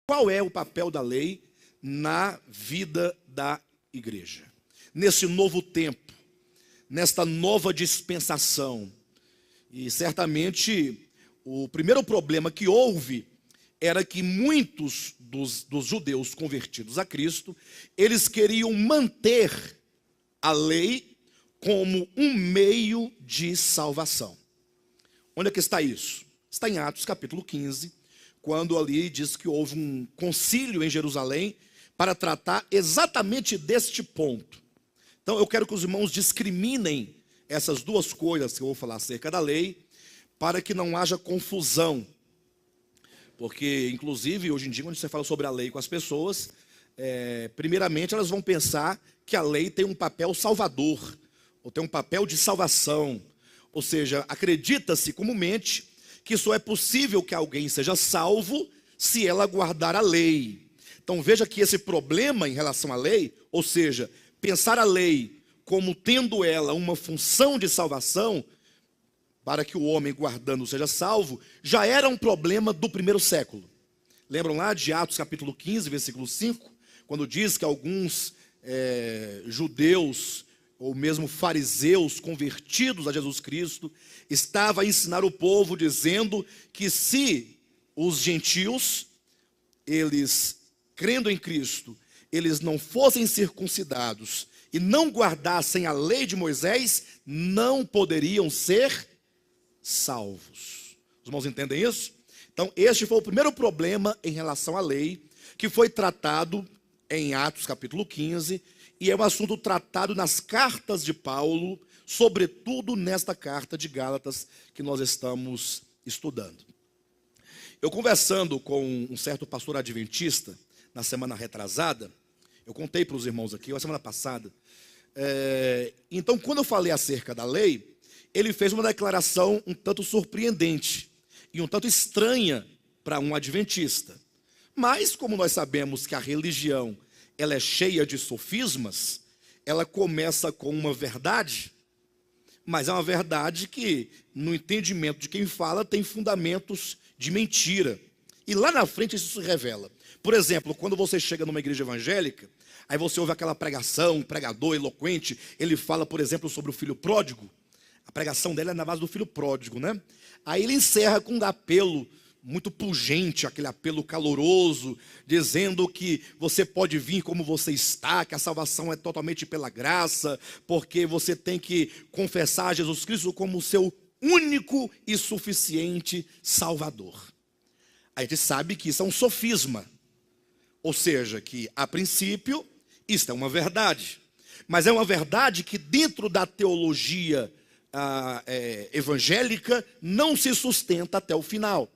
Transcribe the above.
Qual é o papel da lei na vida da igreja? Nesse novo tempo, nesta nova dispensação. E certamente o primeiro problema que houve era que muitos dos judeus convertidos a Cristo, eles queriam manter a lei como um meio de salvação. Onde é que está isso? Está em Atos capítulo 15, quando ali diz que houve um concílio em Jerusalém para tratar exatamente deste ponto. Então eu quero que os irmãos discriminem essas duas coisas que eu vou falar acerca da lei, para que não haja confusão. Porque, inclusive, hoje em dia, quando você fala sobre a lei com as pessoas, primeiramente elas vão pensar que a lei tem um papel salvador, ou tem um papel de salvação. Ou seja, acredita-se comumente que só é possível que alguém seja salvo se ela guardar a lei. Então veja que esse problema em relação à lei, ou seja, pensar a lei como tendo ela uma função de salvação, para que o homem guardando seja salvo, já era um problema do primeiro século. Lembram lá de Atos capítulo 15, versículo 5, quando diz que alguns judeus, ou mesmo fariseus convertidos a Jesus Cristo, estavam a ensinar o povo dizendo que se os gentios, eles crendo em Cristo, eles não fossem circuncidados e não guardassem a lei de Moisés, não poderiam ser salvos. Os irmãos entendem isso? Então este foi o primeiro problema em relação à lei, que foi tratado em Atos capítulo 15, e é um assunto tratado nas cartas de Paulo, sobretudo nesta carta de Gálatas que nós estamos estudando. Eu conversando com um certo pastor adventista, na semana retrasada, eu contei para os irmãos aqui, a semana passada, então quando eu falei acerca da lei, ele fez uma declaração um tanto surpreendente e um tanto estranha para um adventista. Mas como nós sabemos que a religião ela é cheia de sofismas, ela começa com uma verdade, mas é uma verdade que, no entendimento de quem fala, tem fundamentos de mentira. E lá na frente isso se revela. Por exemplo, quando você chega numa igreja evangélica, aí você ouve aquela pregação, um pregador eloquente, ele fala, por exemplo, sobre o filho pródigo. A pregação dele é na base do filho pródigo, né? Aí ele encerra com um apelo muito pungente, aquele apelo caloroso, dizendo que você pode vir como você está, que a salvação é totalmente pela graça, porque você tem que confessar Jesus Cristo como o seu único e suficiente Salvador. A gente sabe que isso é um sofisma, ou seja, que a princípio isso é uma verdade, mas é uma verdade que dentro da teologia evangélica não se sustenta até o final.